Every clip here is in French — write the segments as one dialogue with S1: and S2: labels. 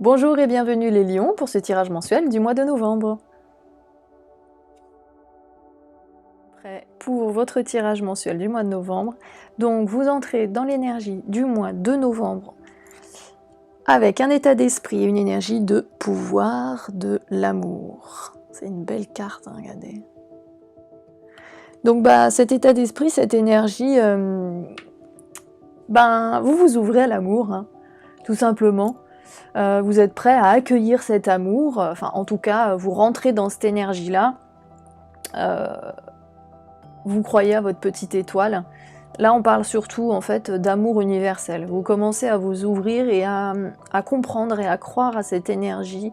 S1: Bonjour et bienvenue les lions pour ce tirage mensuel du mois de novembre. Prêt pour votre tirage mensuel du mois de novembre. Donc vous entrez dans l'énergie du mois de novembre avec un état d'esprit et une énergie de pouvoir de l'amour. C'est une belle carte, hein, regardez. Donc cet état d'esprit, cette énergie, vous vous ouvrez à l'amour, hein, tout simplement. Vous êtes prêt à accueillir cet amour, enfin en tout cas vous rentrez dans cette énergie-là, vous croyez à votre petite étoile. Là on parle surtout en fait d'amour universel, vous commencez à vous ouvrir et à comprendre et à croire à cette énergie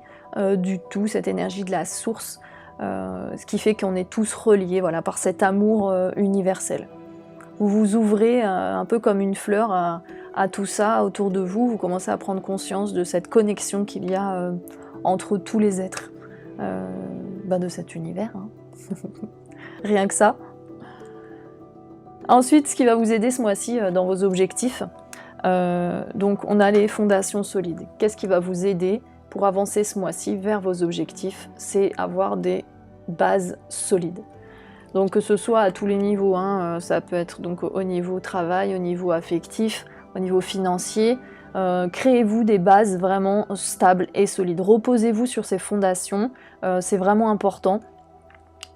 S1: du tout, cette énergie de la source, ce qui fait qu'on est tous reliés, voilà, par cet amour universel. Vous vous ouvrez un peu comme une fleur à tout ça autour de vous, vous commencez à prendre conscience de cette connexion qu'il y a entre tous les êtres de cet univers. Hein. Rien que ça. Ensuite, ce qui va vous aider ce mois-ci dans vos objectifs, donc on a les fondations solides. Qu'est-ce qui va vous aider pour avancer ce mois-ci vers vos objectifs? C'est avoir des bases solides. Donc que ce soit à tous les niveaux, hein, ça peut être donc au niveau travail, au niveau affectif, au niveau financier, créez-vous des bases vraiment stables et solides. Reposez-vous sur ces fondations, c'est vraiment important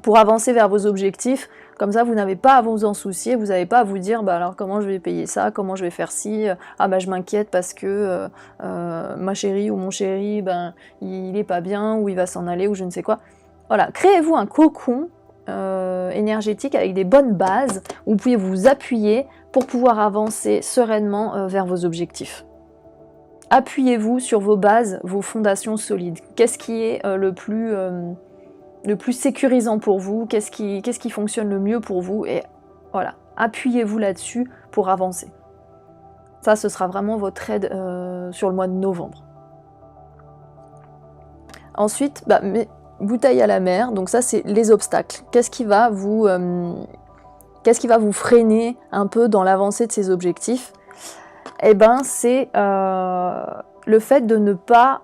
S1: pour avancer vers vos objectifs. Comme ça, vous n'avez pas à vous en soucier, vous n'avez pas à vous dire alors comment je vais payer ça, comment je vais faire ci, je m'inquiète parce que ma chérie ou mon chéri, il est pas bien, ou il va s'en aller, ou je ne sais quoi. Voilà, créez-vous un cocon énergétique avec des bonnes bases où vous pouvez vous appuyer pour pouvoir avancer sereinement vers vos objectifs. Appuyez-vous sur vos bases, vos fondations solides. Qu'est-ce qui est le plus sécurisant pour vous? Qu'est-ce qui fonctionne le mieux pour vous? Et voilà, appuyez-vous là-dessus pour avancer. Ça, ce sera vraiment votre aide sur le mois de novembre. Ensuite, bouteille à la mer, donc ça c'est les obstacles. Qu'est-ce qui va vous freiner un peu dans l'avancée de ces objectifs? Eh ben c'est le fait de ne pas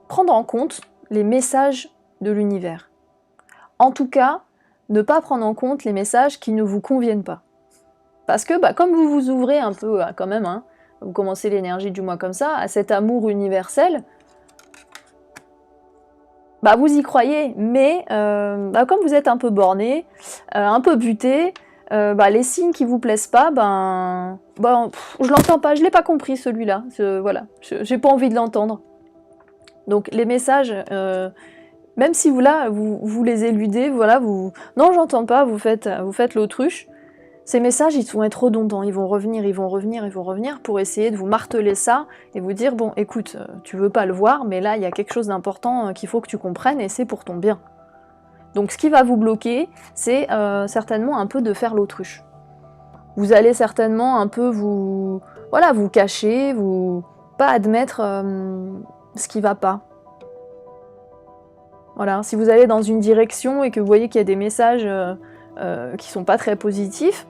S1: prendre en compte les messages de l'univers. En tout cas, ne pas prendre en compte les messages qui ne vous conviennent pas. Parce que comme vous vous ouvrez un peu quand même, hein, vous commencez l'énergie du mois comme ça, à cet amour universel, vous y croyez, mais comme vous êtes un peu borné, un peu buté, les signes qui vous plaisent pas, je l'entends pas, je l'ai pas compris celui-là, voilà, j'ai pas envie de l'entendre. Donc les messages, même si vous les éludez, voilà, non j'entends pas, vous faites l'autruche. Ces messages, ils vont être redondants, ils vont revenir pour essayer de vous marteler ça et vous dire, bon, écoute, tu veux pas le voir, mais là, il y a quelque chose d'important qu'il faut que tu comprennes et c'est pour ton bien. Donc ce qui va vous bloquer, c'est certainement un peu de faire l'autruche. Vous allez certainement un peu vous cacher, pas admettre ce qui va pas. Voilà, si vous allez dans une direction et que vous voyez qu'il y a des messages qui sont pas très positifs,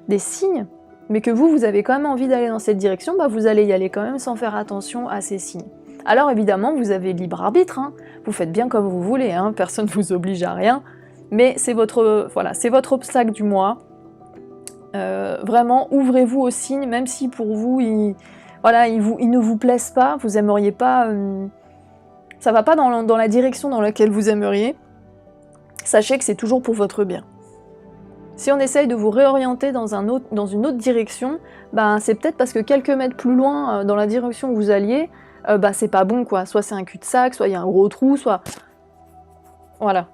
S1: des signes, mais que vous avez quand même envie d'aller dans cette direction, vous allez y aller quand même sans faire attention à ces signes. Alors évidemment, vous avez libre arbitre, hein, vous faites bien comme vous voulez, hein, personne ne vous oblige à rien, mais c'est votre obstacle du mois. Vraiment, ouvrez-vous aux signes, même si pour vous, ils ne vous plaisent pas, vous aimeriez pas, ça va pas dans la direction dans laquelle vous aimeriez, sachez que c'est toujours pour votre bien. Si on essaye de vous réorienter dans une autre direction, c'est peut-être parce que quelques mètres plus loin, dans la direction où vous alliez, c'est pas bon, quoi. Soit c'est un cul-de-sac, soit il y a un gros trou, soit... Voilà.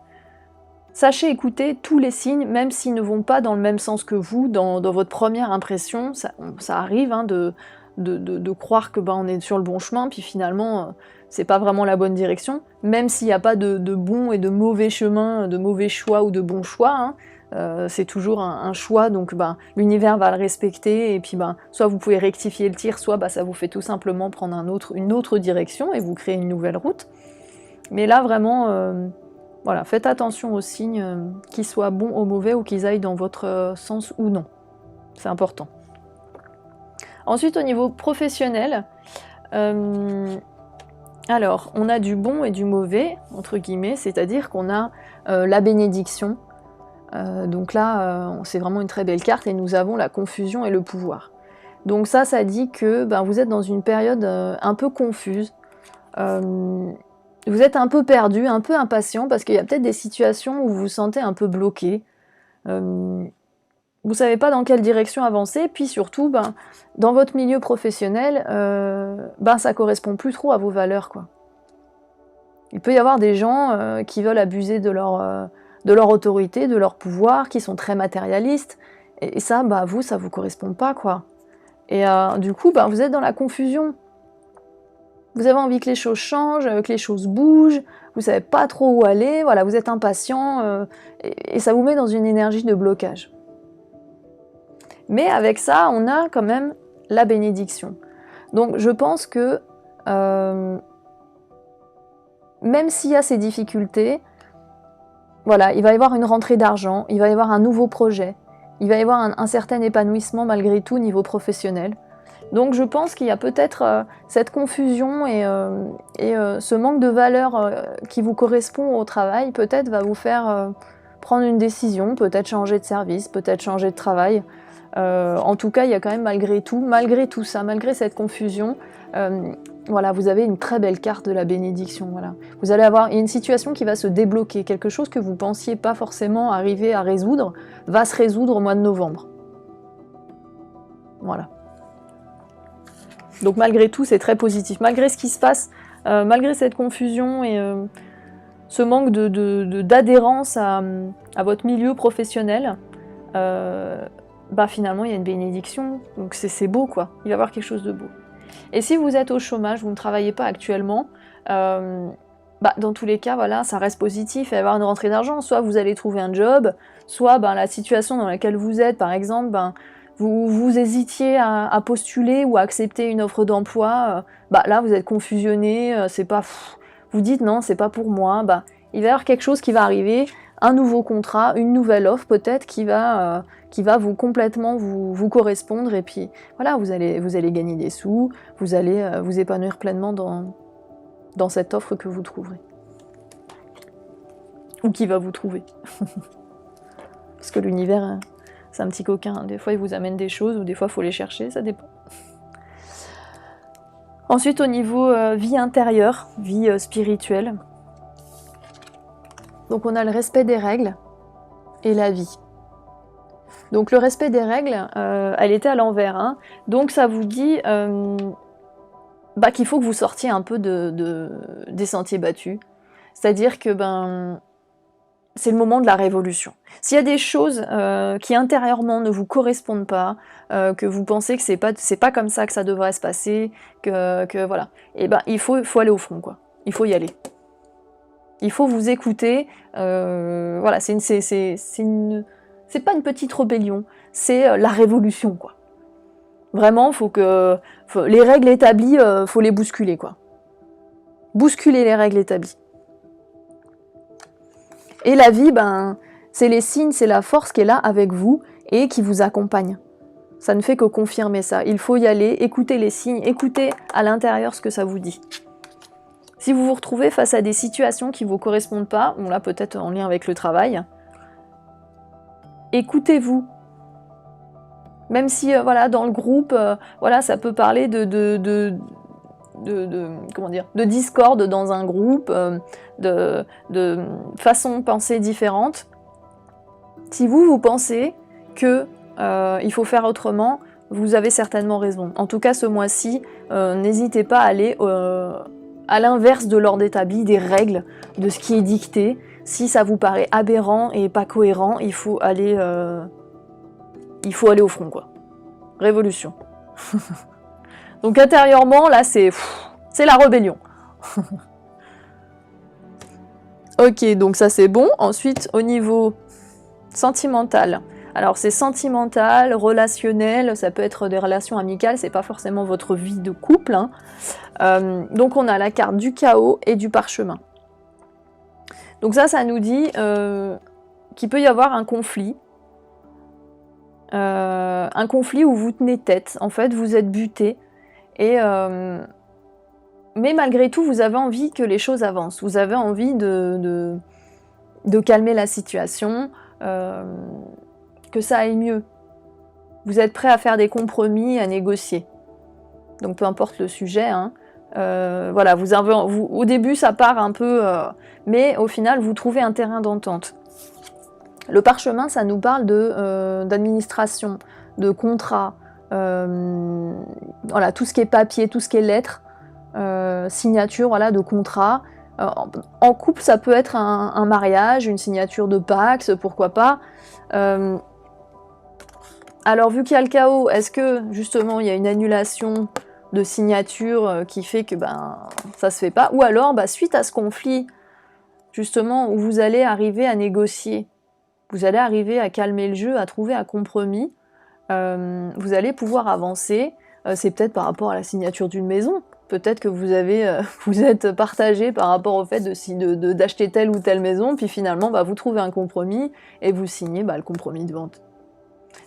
S1: Sachez écouter tous les signes, même s'ils ne vont pas dans le même sens que vous, dans votre première impression. Ça arrive hein, de croire que on est sur le bon chemin, puis finalement, c'est pas vraiment la bonne direction. Même s'il n'y a pas de bon et de mauvais chemin, de mauvais choix ou de bons choix, hein, c'est toujours un choix, donc l'univers va le respecter, et puis soit vous pouvez rectifier le tir, soit ça vous fait tout simplement prendre une autre direction et vous créer une nouvelle route. Mais là vraiment, voilà, faites attention aux signes, qu'ils soient bons ou mauvais, ou qu'ils aillent dans votre sens ou non. C'est important. Ensuite, au niveau professionnel, Alors, on a du bon et du mauvais, entre guillemets, c'est-à-dire qu'on a la bénédiction. Donc là, c'est vraiment une très belle carte et nous avons la confusion et le pouvoir. Donc ça dit que vous êtes dans une période un peu confuse. Vous êtes un peu perdu, un peu impatient, parce qu'il y a peut-être des situations où vous vous sentez un peu bloqué. Vous savez pas dans quelle direction avancer, puis surtout, dans votre milieu professionnel, ça correspond plus trop à vos valeurs, quoi. Il peut y avoir des gens qui veulent abuser de leur autorité, de leur pouvoir, qui sont très matérialistes, et ça, vous, ça vous correspond pas, quoi. Et du coup, vous êtes dans la confusion. Vous avez envie que les choses changent, que les choses bougent, vous savez pas trop où aller, voilà, vous êtes impatient, et ça vous met dans une énergie de blocage. Mais avec ça, on a quand même la bénédiction. Donc je pense que même s'il y a ces difficultés, voilà, il va y avoir une rentrée d'argent, il va y avoir un nouveau projet, il va y avoir un certain épanouissement malgré tout au niveau professionnel. Donc je pense qu'il y a peut-être cette confusion et ce manque de valeur qui vous correspond au travail, peut-être va vous faire prendre une décision, peut-être changer de service, peut-être changer de travail. En tout cas, il y a quand même malgré tout ça, malgré cette confusion, voilà, vous avez une très belle carte de la bénédiction. Voilà. Vous allez avoir une situation qui va se débloquer, quelque chose que vous pensiez pas forcément arriver à résoudre, va se résoudre au mois de novembre. Voilà. Donc malgré tout, c'est très positif. Malgré ce qui se passe, malgré cette confusion et ce manque d'adhérence à votre milieu professionnel, finalement, il y a une bénédiction. Donc c'est beau, quoi. Il va y avoir quelque chose de beau. Et si vous êtes au chômage, vous ne travaillez pas actuellement, dans tous les cas, voilà, ça reste positif, il va y avoir une rentrée d'argent. Soit vous allez trouver un job, soit la situation dans laquelle vous êtes, par exemple, vous hésitiez à postuler ou à accepter une offre d'emploi, là vous êtes confusionné, c'est pas, vous dites non, c'est pas pour moi, il va y avoir quelque chose qui va arriver, un nouveau contrat, une nouvelle offre peut-être qui va vous complètement vous correspondre, et puis voilà, vous allez gagner des sous, vous allez vous épanouir pleinement dans cette offre que vous trouverez. Ou qui va vous trouver. Parce que l'univers, c'est un petit coquin, hein. Des fois il vous amène des choses, ou des fois il faut les chercher, ça dépend. Ensuite, au niveau vie intérieure, vie spirituelle, donc on a le respect des règles et la vie. Donc le respect des règles, elle était à l'envers, hein. Donc ça vous dit qu'il faut que vous sortiez un peu des sentiers battus. C'est-à-dire que c'est le moment de la révolution. S'il y a des choses qui intérieurement ne vous correspondent pas, que vous pensez que c'est pas comme ça que ça devrait se passer, que voilà, il faut aller au front, quoi. Il faut y aller. Il faut vous écouter. Voilà, c'est pas une petite rébellion, c'est la révolution, quoi. Vraiment, les règles établies, faut les bousculer, quoi. Bousculer les règles établies. Et la vie, c'est les signes, c'est la force qui est là avec vous et qui vous accompagne. Ça ne fait que confirmer ça. Il faut y aller, écouter les signes, écouter à l'intérieur ce que ça vous dit. Si vous vous retrouvez face à des situations qui ne vous correspondent pas, bon là peut-être en lien avec le travail, écoutez-vous. Même si dans le groupe, ça peut parler de discorde dans un groupe, de façons de penser différentes. Si vous pensez que il faut faire autrement, vous avez certainement raison. En tout cas, ce mois-ci, n'hésitez pas à aller à l'inverse de l'ordre établi, des règles, de ce qui est dicté. Si ça vous paraît aberrant et pas cohérent, il faut aller au front, quoi. Révolution. Donc intérieurement, là, c'est la rébellion. Ok, donc ça c'est bon. Ensuite, au niveau sentimental. Alors c'est sentimental, relationnel, ça peut être des relations amicales, c'est pas forcément votre vie de couple, hein. Donc on a la carte du chaos et du parchemin. Donc ça nous dit qu'il peut y avoir un conflit où vous tenez tête. En fait, vous êtes buté et Mais malgré tout, vous avez envie que les choses avancent. Vous avez envie de calmer la situation, que ça aille mieux. Vous êtes prêt à faire des compromis, à négocier. Donc peu importe le sujet, hein. Voilà, au début ça part un peu, mais au final vous trouvez un terrain d'entente. Le parchemin, ça nous parle d'administration, de contrat, voilà, tout ce qui est papier, tout ce qui est lettres, signature, voilà, de contrat. En couple, ça peut être un mariage, une signature de Pacs, pourquoi pas. Alors, vu qu'il y a le chaos, est-ce que, justement, il y a une annulation de signature qui fait que ça se fait pas? Ou alors, suite à ce conflit, justement, où vous allez arriver à négocier, vous allez arriver à calmer le jeu, à trouver un compromis, vous allez pouvoir avancer. C'est peut-être par rapport à la signature d'une maison. Peut-être que vous êtes partagé par rapport au fait d'acheter telle ou telle maison, puis finalement, vous trouvez un compromis et vous signez le compromis de vente.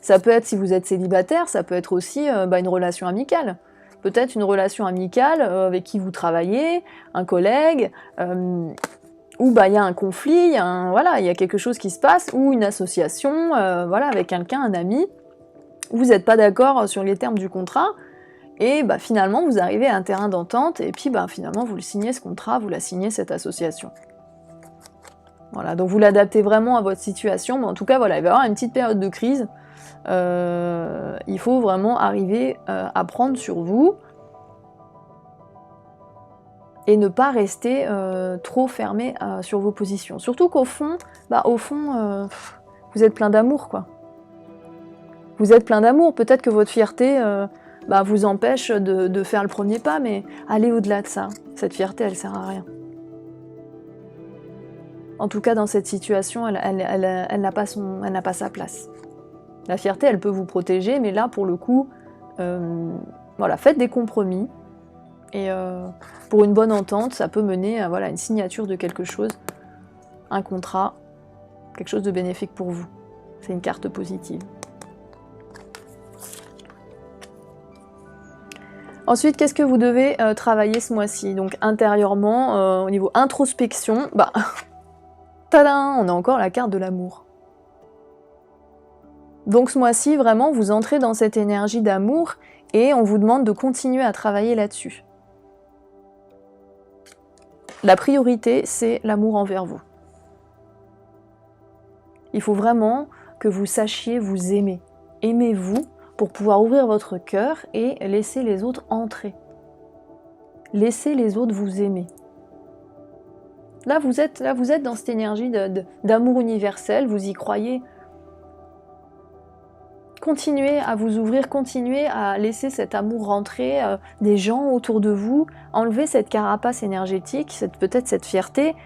S1: Ça peut être, si vous êtes célibataire, ça peut être aussi une relation amicale. Peut-être une relation amicale avec qui vous travaillez, un collègue, où il y a un conflit, il y a quelque chose qui se passe, ou une association, voilà, avec quelqu'un, un ami, où vous n'êtes pas d'accord sur les termes du contrat, et finalement vous arrivez à un terrain d'entente, et puis finalement vous le signez ce contrat, vous la signez cette association. Voilà, donc vous l'adaptez vraiment à votre situation, mais en tout cas voilà, il va y avoir une petite période de crise. Il faut vraiment arriver à prendre sur vous et ne pas rester trop fermé sur vos positions. Surtout qu'au fond, vous êtes plein d'amour, quoi. Vous êtes plein d'amour. Peut-être que votre fierté vous empêche de faire le premier pas, mais allez au-delà de ça. Cette fierté, elle sert à rien. En tout cas, dans cette situation, elle n'a pas sa place. La fierté, elle peut vous protéger, mais là, pour le coup, voilà, faites des compromis. Et pour une bonne entente, ça peut mener à une signature de quelque chose, un contrat, quelque chose de bénéfique pour vous. C'est une carte positive. Ensuite, qu'est-ce que vous devez travailler ce mois-ci? Donc intérieurement, au niveau introspection, tadam, on a encore la carte de l'amour. Donc ce mois-ci, vraiment, vous entrez dans cette énergie d'amour et on vous demande de continuer à travailler là-dessus. La priorité, c'est l'amour envers vous. Il faut vraiment que vous sachiez vous aimer. Aimez-vous pour pouvoir ouvrir votre cœur et laisser les autres entrer. Laissez les autres vous aimer. Là, vous êtes dans cette énergie d'amour universel, vous y croyez. Continuez à vous ouvrir, continuez à laisser cet amour rentrer des gens autour de vous, enlevez cette carapace énergétique, peut-être cette fierté,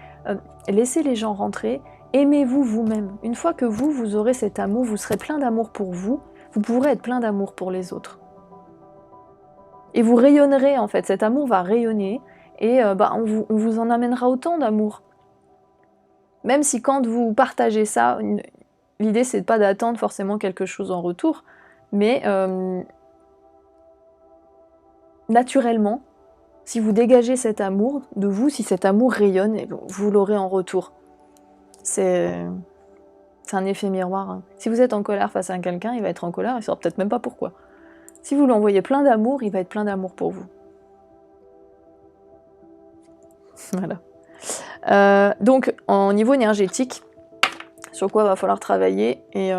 S1: laissez les gens rentrer, aimez-vous vous-même. Une fois que vous aurez cet amour, vous serez plein d'amour pour vous, vous pourrez être plein d'amour pour les autres. Et vous rayonnerez en fait, cet amour va rayonner et on vous en amènera autant d'amour. Même si quand vous partagez ça, l'idée, c'est pas d'attendre forcément quelque chose en retour, mais naturellement, si vous dégagez cet amour de vous, si cet amour rayonne, vous l'aurez en retour. C'est un effet miroir. Hein. Si vous êtes en colère face à quelqu'un, il va être en colère, il ne saura peut-être même pas pourquoi. Si vous lui envoyez plein d'amour, il va être plein d'amour pour vous. Voilà. Donc, au niveau énergétique, sur quoi il va falloir travailler et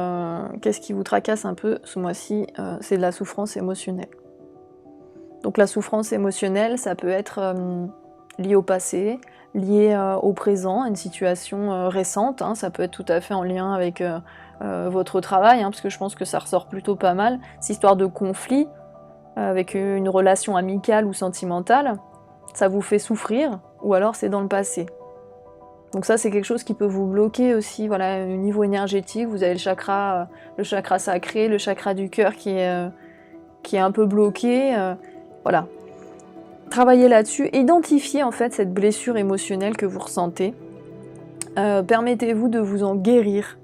S1: qu'est-ce qui vous tracasse un peu ce mois-ci, c'est de la souffrance émotionnelle. Donc la souffrance émotionnelle, ça peut être lié au passé, lié au présent, à une situation récente, hein, ça peut être tout à fait en lien avec votre travail, hein, parce que je pense que ça ressort plutôt pas mal, cette histoire de conflit avec une relation amicale ou sentimentale, ça vous fait souffrir, ou alors c'est dans le passé. Donc ça, c'est quelque chose qui peut vous bloquer aussi, voilà, au niveau énergétique. Vous avez le chakra sacré, le chakra du cœur qui est un peu bloqué. Voilà. Travaillez là-dessus, identifiez en fait cette blessure émotionnelle que vous ressentez. Permettez-vous de vous en guérir.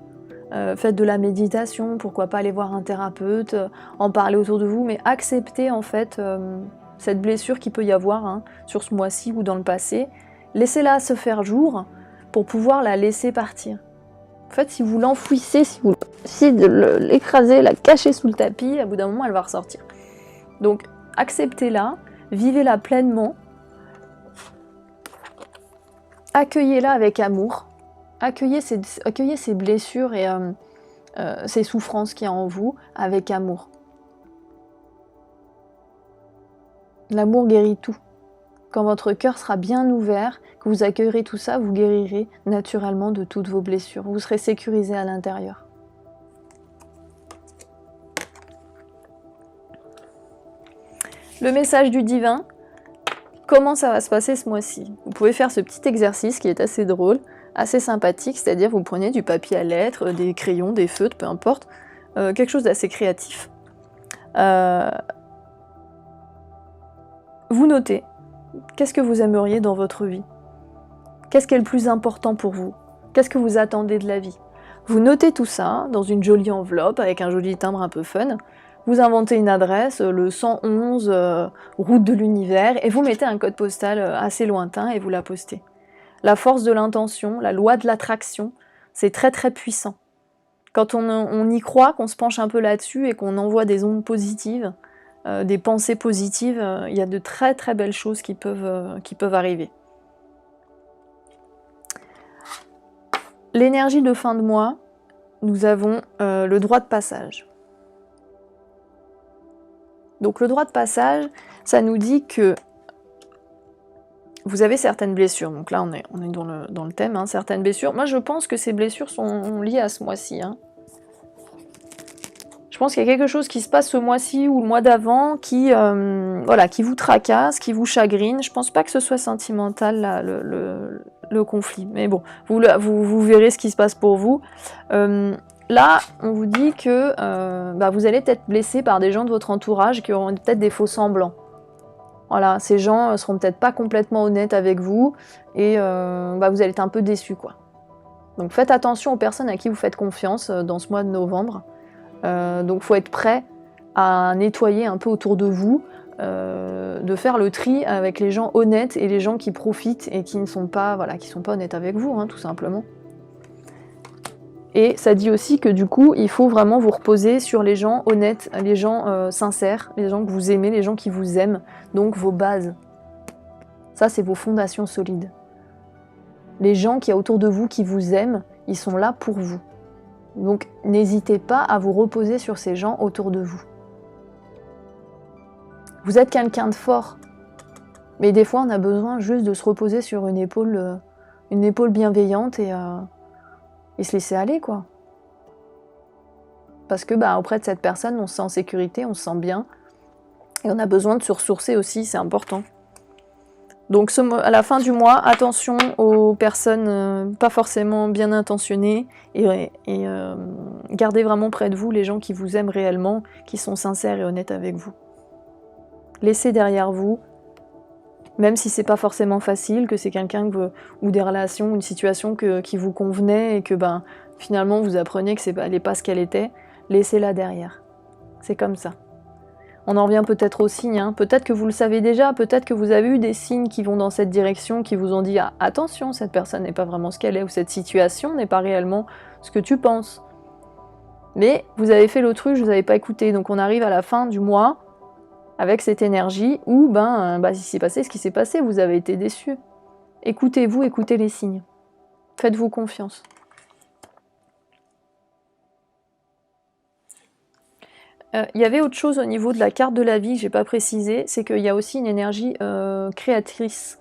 S1: Faites de la méditation, pourquoi pas aller voir un thérapeute, en parler autour de vous, mais acceptez en fait cette blessure qu'il peut y avoir hein, sur ce mois-ci ou dans le passé. Laissez-la se faire jour pour pouvoir la laisser partir. En fait, si vous l'enfouissez, si vous essayez de l'écraser, la cacher sous le tapis, à bout d'un moment, elle va ressortir. Donc, acceptez-la, vivez-la pleinement, accueillez-la avec amour, accueillez ces blessures et ces souffrances qu'il y a en vous avec amour. L'amour guérit tout. Quand votre cœur sera bien ouvert, que vous accueillerez tout ça, vous guérirez naturellement de toutes vos blessures. Vous serez sécurisé à l'intérieur. Le message du divin, comment ça va se passer ce mois-ci? Vous pouvez faire ce petit exercice qui est assez drôle, assez sympathique, c'est-à-dire vous prenez du papier à lettres, des crayons, des feutres, peu importe, quelque chose d'assez créatif. Vous notez. Qu'est-ce que vous aimeriez dans votre vie? Qu'est-ce qui est le plus important pour vous? Qu'est-ce que vous attendez de la vie? Vous notez tout ça dans une jolie enveloppe avec un joli timbre un peu fun. Vous inventez une adresse, le 111 route de l'univers, et vous mettez un code postal assez lointain et vous la postez. La force de l'intention, la loi de l'attraction, c'est très très puissant. Quand on y croit, qu'on se penche un peu là-dessus et qu'on envoie des ondes positives, des pensées positives, il y a de très très belles choses qui peuvent arriver. L'énergie de fin de mois, nous avons le droit de passage. Donc le droit de passage, ça nous dit que vous avez certaines blessures. Donc là, on est dans le thème, hein, certaines blessures. Moi, je pense que ces blessures sont liées à ce mois-ci. Hein. Je pense qu'il y a quelque chose qui se passe ce mois-ci ou le mois d'avant qui vous tracasse, qui vous chagrine. Je pense pas que ce soit sentimental là, le conflit. Mais bon, vous verrez ce qui se passe pour vous. Là, on vous dit que vous allez être blessé par des gens de votre entourage qui auront peut-être des faux semblants. Voilà, ces gens seront peut-être pas complètement honnêtes avec vous et vous allez être un peu déçus, quoi. Donc faites attention aux personnes à qui vous faites confiance dans ce mois de novembre. Donc il faut être prêt à nettoyer un peu autour de vous, de faire le tri avec les gens honnêtes et les gens qui profitent et qui ne sont pas, honnêtes avec vous, hein, tout simplement. Et ça dit aussi que du coup, il faut vraiment vous reposer sur les gens honnêtes, les gens sincères, les gens que vous aimez, les gens qui vous aiment, donc vos bases. Ça, c'est vos fondations solides. Les gens qui y a autour de vous qui vous aiment, ils sont là pour vous. Donc n'hésitez pas à vous reposer sur ces gens autour de vous. Vous êtes quelqu'un de fort, mais des fois on a besoin juste de se reposer sur une épaule bienveillante et se laisser aller, quoi. Parce que auprès de cette personne, on se sent en sécurité, on se sent bien, et on a besoin de se ressourcer aussi, c'est important. Donc à la fin du mois, attention aux personnes pas forcément bien intentionnées et gardez vraiment près de vous les gens qui vous aiment réellement, qui sont sincères et honnêtes avec vous. Laissez derrière vous, même si c'est pas forcément facile, que c'est quelqu'un ou des relations, une situation qui vous convenait et que finalement vous appreniez que elle n'est pas ce qu'elle était, laissez-la derrière. C'est comme ça. On en revient peut-être aux signes, hein. Peut-être que vous le savez déjà, peut-être que vous avez eu des signes qui vont dans cette direction, qui vous ont dit « Attention, cette personne n'est pas vraiment ce qu'elle est » ou « Cette situation n'est pas réellement ce que tu penses ». Mais vous avez fait l'autruche, vous n'avez pas écouté. Donc on arrive à la fin du mois avec cette énergie où il s'est passé ce qui s'est passé, vous avez été déçus. Écoutez-vous, écoutez les signes. Faites-vous confiance. Il y avait autre chose au niveau de la carte de la vie que j'ai pas précisé, c'est qu'il y a aussi une énergie créatrice,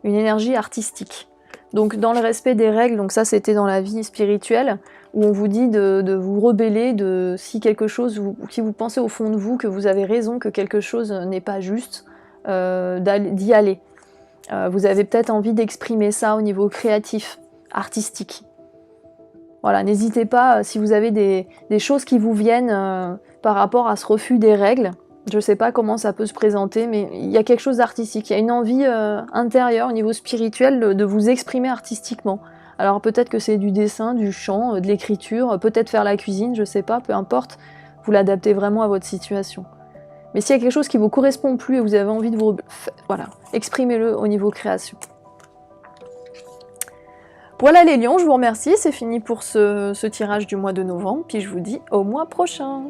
S1: une énergie artistique. Donc dans le respect des règles, donc ça c'était dans la vie spirituelle, où on vous dit de vous rebeller, si quelque chose, si vous pensez au fond de vous que vous avez raison, que quelque chose n'est pas juste, d'y aller. Vous avez peut-être envie d'exprimer ça au niveau créatif, artistique. Voilà, n'hésitez pas, si vous avez des choses qui vous viennent par rapport à ce refus des règles, je ne sais pas comment ça peut se présenter, mais il y a quelque chose d'artistique, il y a une envie intérieure au niveau spirituel de vous exprimer artistiquement. Alors peut-être que c'est du dessin, du chant, de l'écriture, peut-être faire la cuisine, je ne sais pas, peu importe, vous l'adaptez vraiment à votre situation. Mais s'il y a quelque chose qui vous correspond plus et vous avez envie de vous... Voilà, exprimez-le au niveau création. Voilà les lions, je vous remercie, c'est fini pour ce tirage du mois de novembre, puis je vous dis au mois prochain.